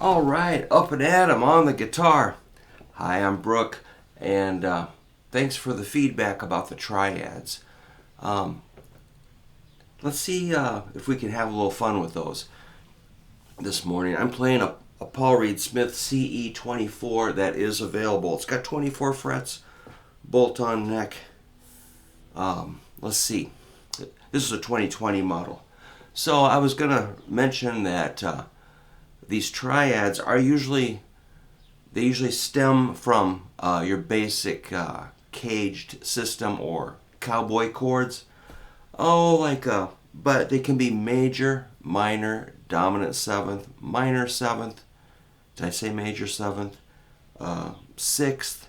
All right, up and at 'em on the guitar. Hi, I'm Brook, and thanks for the feedback about the Triads. Let's see if we can have a little fun with those this morning. I'm playing a Paul Reed Smith CE24 that is available. It's got 24 frets, bolt-on neck. Let's see. This is a 2020 model. So I was going to mention that these Triads are usually stem from your basic caged system or cowboy chords. But they can be major, minor, dominant seventh, minor seventh. Did I say major seventh? Sixth.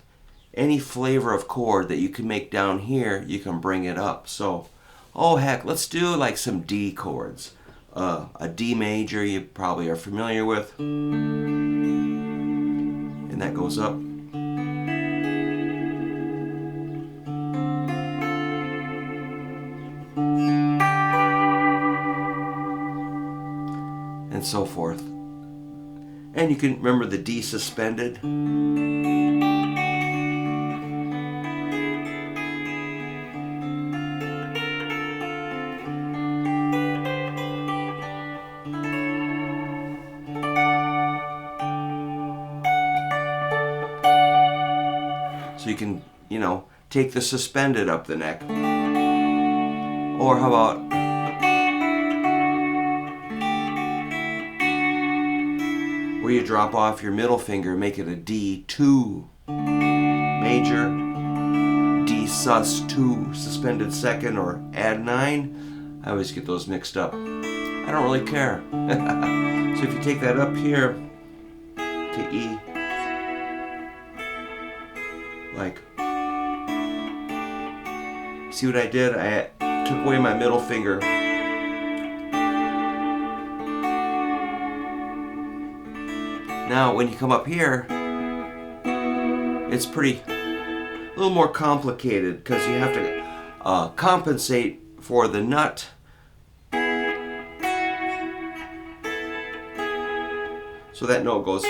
Any flavor of chord that you can make down here, you can bring it up. So, heck, let's do like some D chords. A D major you probably are familiar with. And that goes up. And so forth. And you can remember the D suspended. So you can, take the suspended up the neck. Or how about where you drop off your middle finger, make it a D2 major, D sus2 suspended second, or add 9. I always get those mixed up. I don't really care. So if you take that up here to E, see what I did? I took away my middle finger. Now, when you come up here, it's a little more complicated because you have to compensate for the nut. So that note goes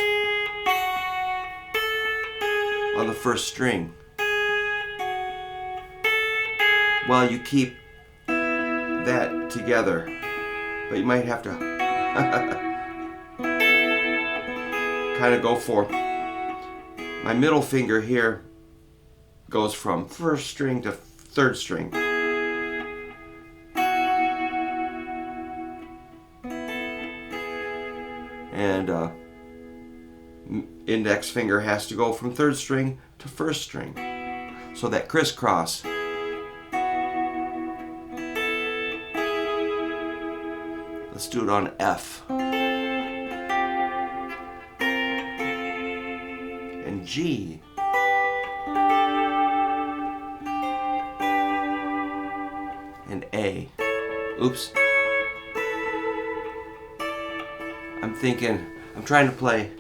on the first string. Well, you keep that together, but you might have to kind of go for my middle finger here goes from first string to third string. And index finger has to go from third string to first string. So that crisscross. Let's do it on F. And G. And A. Oops. I'm trying to play.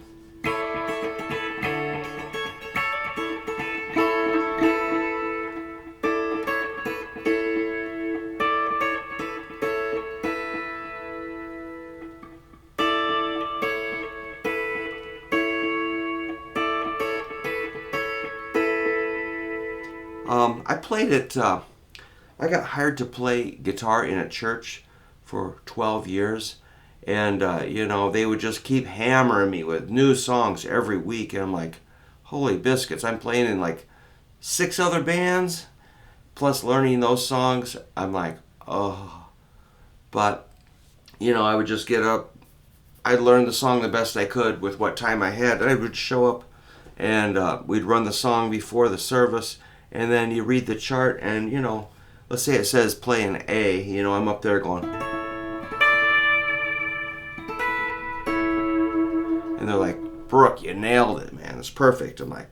I played it, I got hired to play guitar in a church for 12 years. And, they would just keep hammering me with new songs every week. And I'm like, holy biscuits, I'm playing in like 6 other bands, plus learning those songs. I'm like, oh. But, I would just get up. I'd learn the song the best I could with what time I had. I would show up and we'd run the song before the service. And then you read the chart and, let's say it says play an A. I'm up there going. And they're like, Brook, you nailed it, man. It's perfect. I'm like,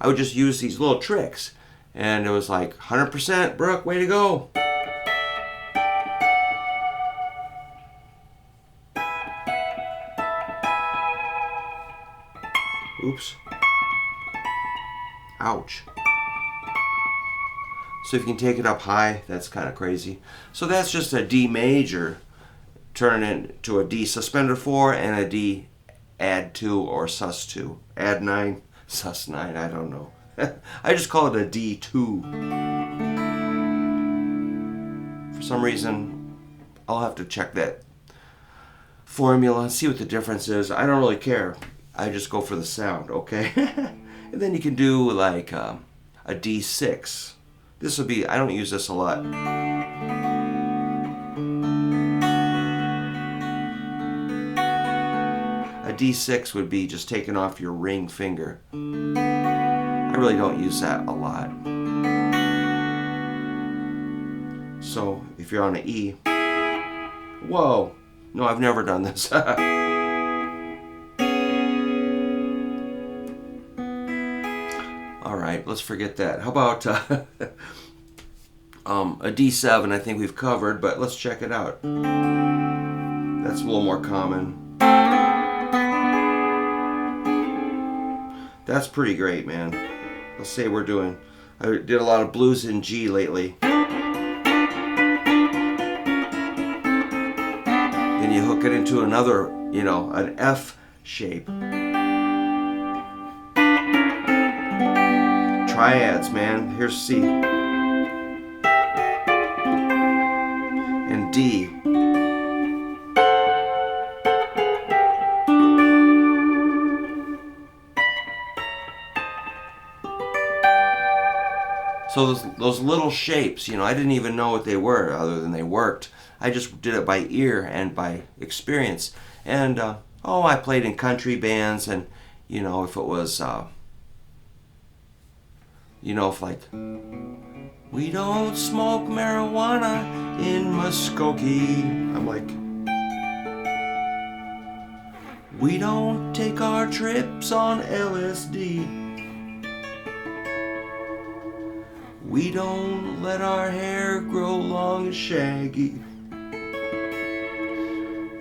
I would just use these little tricks. And it was like, 100%, Brook, way to go. Oops. Ouch. So if you can take it up high, that's kind of crazy. So that's just a D major turning into a D suspended 4 and a D add 2 or sus 2. Add 9, sus 9, I don't know. I just call it a D2. For some reason, I'll have to check that formula and see what the difference is. I don't really care. I just go for the sound, okay? And then you can do like a D6. This would be, I don't use this a lot. A D6 would be just taking off your ring finger. I really don't use that a lot. So if you're on an E, whoa, no, I've never done this. All right, let's forget that. How about a D7? I think we've covered, but let's check it out. That's a little more common. That's pretty great, man. Let's say we're doing, I did a lot of blues in G lately. Then you hook it into another, you know, an F shape. Triads, man. Here's C. And D. So those little shapes, you know, I didn't even know what they were other than they worked. I just did it by ear and by experience. And, I played in country bands, and, you know, if it was, you know, if like, we don't smoke marijuana in Muskogee. I'm like, we don't take our trips on LSD. We don't let our hair grow long and shaggy,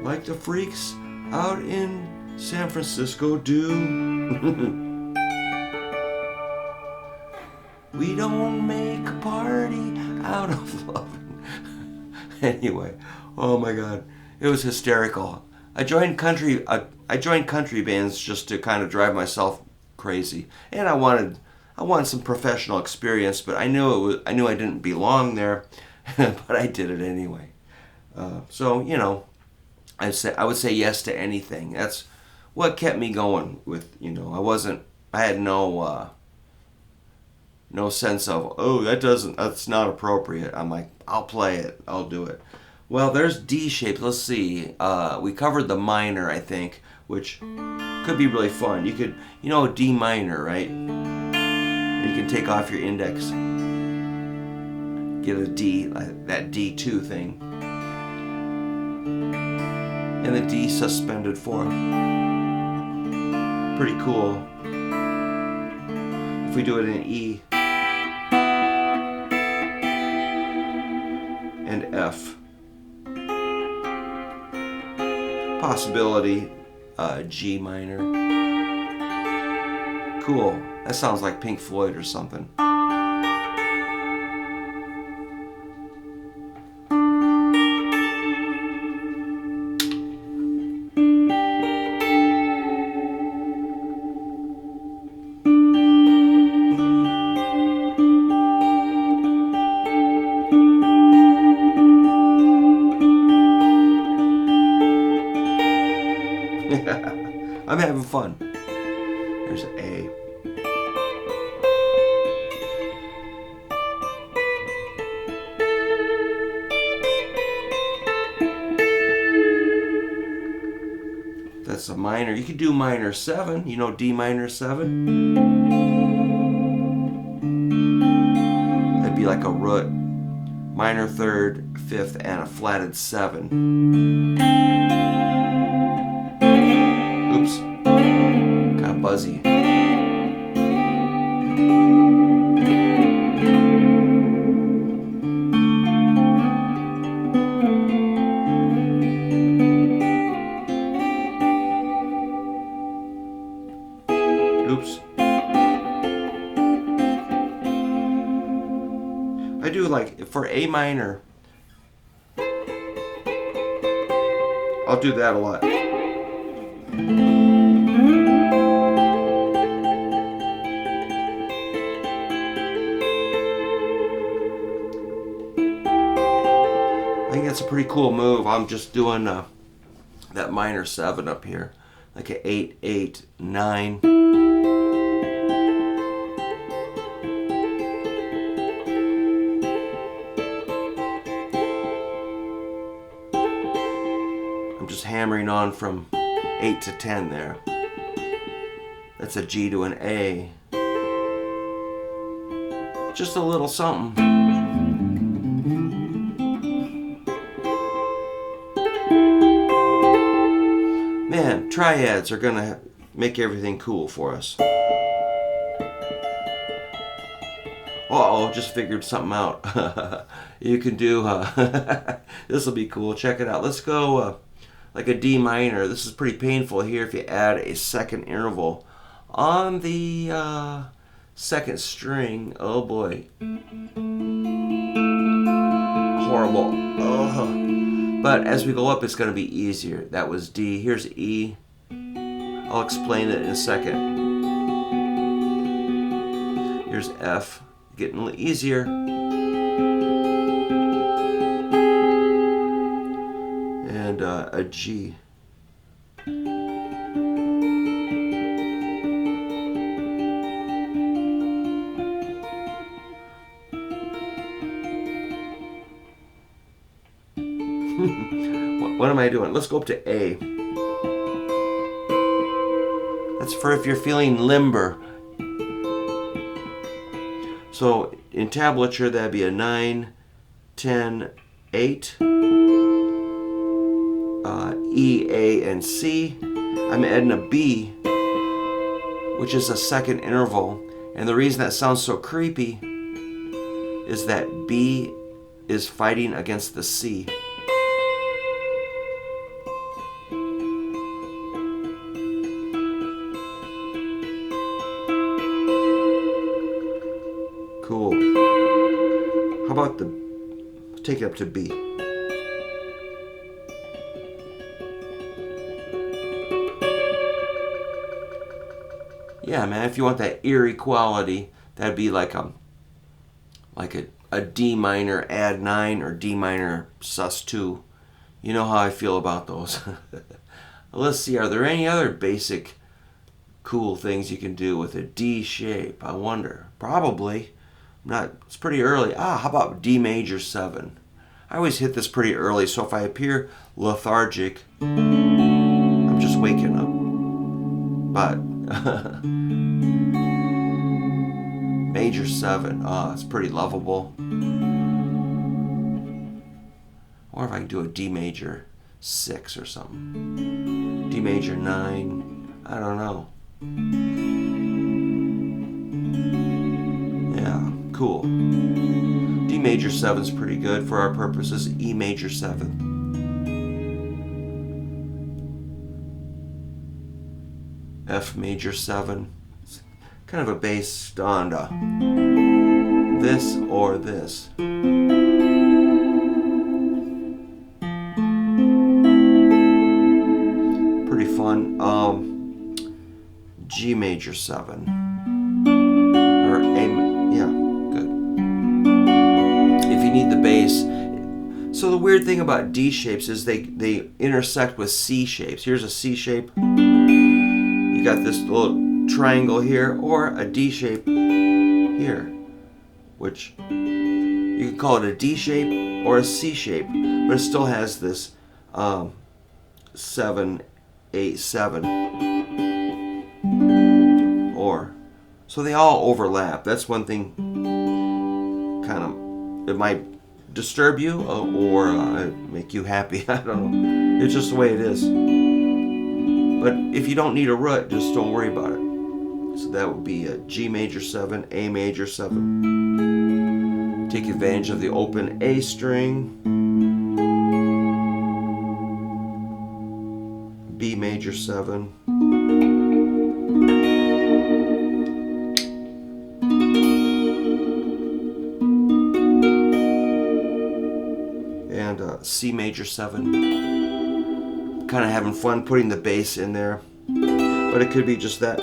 like the freaks out in San Francisco do. We don't make a party out of love. Anyway, oh my God, it was hysterical. I joined country bands just to kind of drive myself crazy, and I wanted some professional experience, but I knew I didn't belong there, but I did it anyway. So you know, I would say yes to anything. That's what kept me going with, you know, I had no sense of, that's not appropriate. I'm like, I'll play it, I'll do it. Well, there's D shape. Let's see. We covered the minor, I think, which could be really fun. You could, you know, D minor, right? You can take off your index, get a D, that D2 thing, and the D suspended 4. Pretty cool. If we do it in E and F, possibility G minor. Cool. That sounds like Pink Floyd or something. I'm having fun. There's an A. That's a minor. You could do minor 7. You know D minor 7? That'd be like a root. Minor 3rd, 5th, and a flatted 7. Oops. Got buzzy. Oops. I do like, for A minor, I'll do that a lot. cool move. I'm just doing that minor 7 up here, like a 8, 8, 9. I'm just hammering on from 8 to 10 there. That's a G to an A. Just a little something. Man, triads are gonna make everything cool for us. Uh-oh, just figured something out. You can do, this will be cool. Check it out. Let's go like a D minor. This is pretty painful here if you add a second interval on the second string. Oh boy. Horrible. But as we go up, it's going to be easier. That was D. Here's E. I'll explain it in a second. Here's F. Getting a little easier. And a G. What am I doing? Let's go up to A. That's for if you're feeling limber. So in tablature, that'd be a 9, 10, 8. E, A, and C. I'm adding a B, which is a second interval. And the reason that sounds so creepy is that B is fighting against the C. Cool. How about take it up to B? Yeah, man, if you want that eerie quality, that'd be like a D minor add 9 or D minor sus2. You know how I feel about those. Let's see, are there any other basic cool things you can do with a D shape? I wonder. Probably. It's pretty early. How about D major 7? I always hit this pretty early, so if I appear lethargic, I'm just waking up. But major 7, it's pretty lovable. Or if I can do a D major 6 or something. D major 9, I don't know. Yeah, cool. D major 7 is pretty good for our purposes. E major 7. F major 7. It's kind of a based on this or this. Pretty fun. G major 7. Or A, yeah, good. If you need the bass. So the weird thing about D shapes is they intersect with C shapes. Here's a C shape. You got this little triangle here, or a D shape here, which you can call it a D shape or a C shape, but it still has this 7, 8, 7, or so they all overlap. That's one thing. Kind of, it might disturb you or make you happy. I don't know. It's just the way it is. But if you don't need a root, just don't worry about it. So that would be a G major 7, A major 7. Take advantage of the open A string. B major 7. And C major 7. Kind of having fun putting the bass in there, but it could be just that.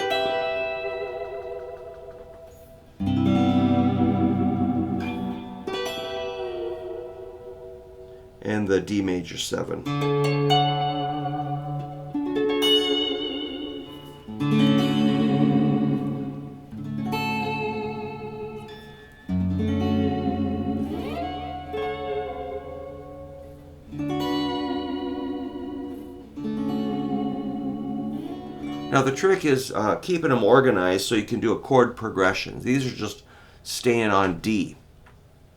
And the D major 7. Now the trick is keeping them organized so you can do a chord progression. These are just staying on D.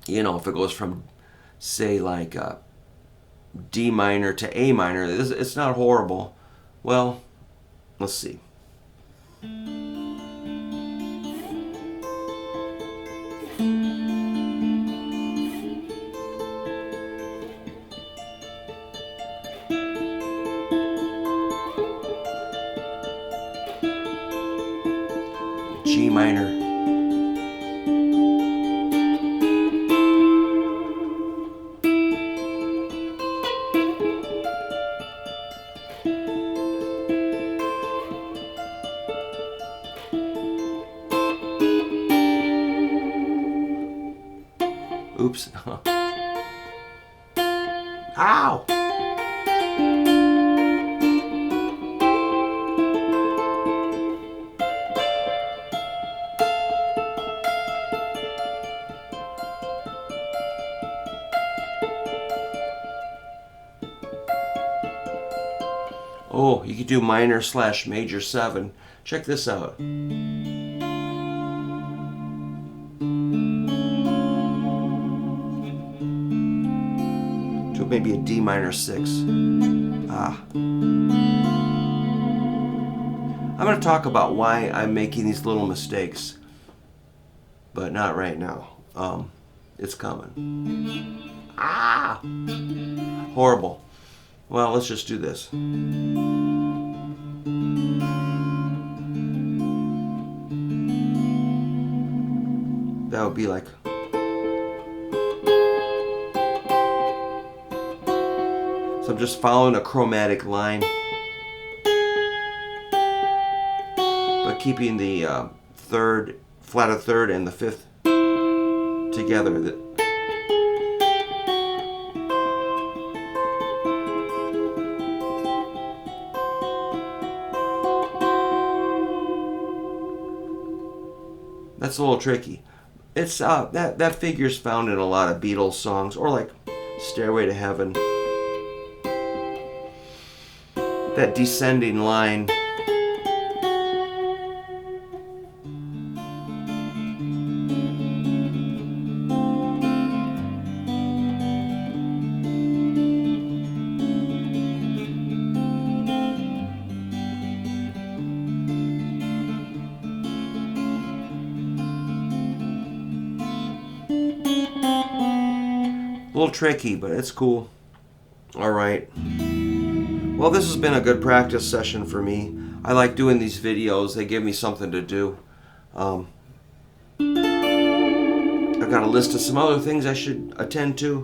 You know, if it goes from, say, like D minor to A minor, it's not horrible. Well, let's see. G minor. Oops. Ow! Oh, you could do minor / major 7. Check this out. Do maybe a D minor 6. I'm going to talk about why I'm making these little mistakes, but not right now. It's coming. Horrible. Well, let's just do this. That would be like... So I'm just following a chromatic line, but keeping the third, flat of third and the fifth together. That's a little tricky. It's that figure's found in a lot of Beatles songs, or like Stairway to Heaven. That descending line. A little tricky, but it's cool. All right. Well, this has been a good practice session for me. I like doing these videos. They give me something to do. I've got a list of some other things I should attend to.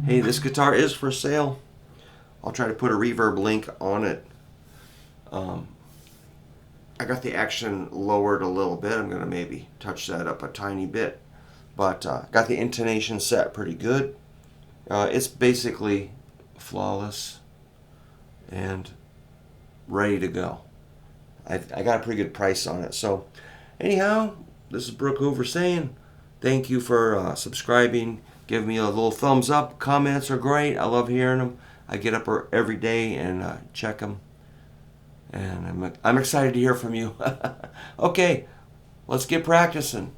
Hey, this guitar is for sale. I'll try to put a reverb link on it. I got the action lowered a little bit. I'm going to maybe touch that up a tiny bit. But got the intonation set pretty good. It's basically flawless and ready to go. I got a pretty good price on it. So anyhow, this is Brook Hoover saying thank you for subscribing. Give me a little thumbs up. Comments are great. I love hearing them. I get up every day and check them. And I'm excited to hear from you. Okay, let's get practicing.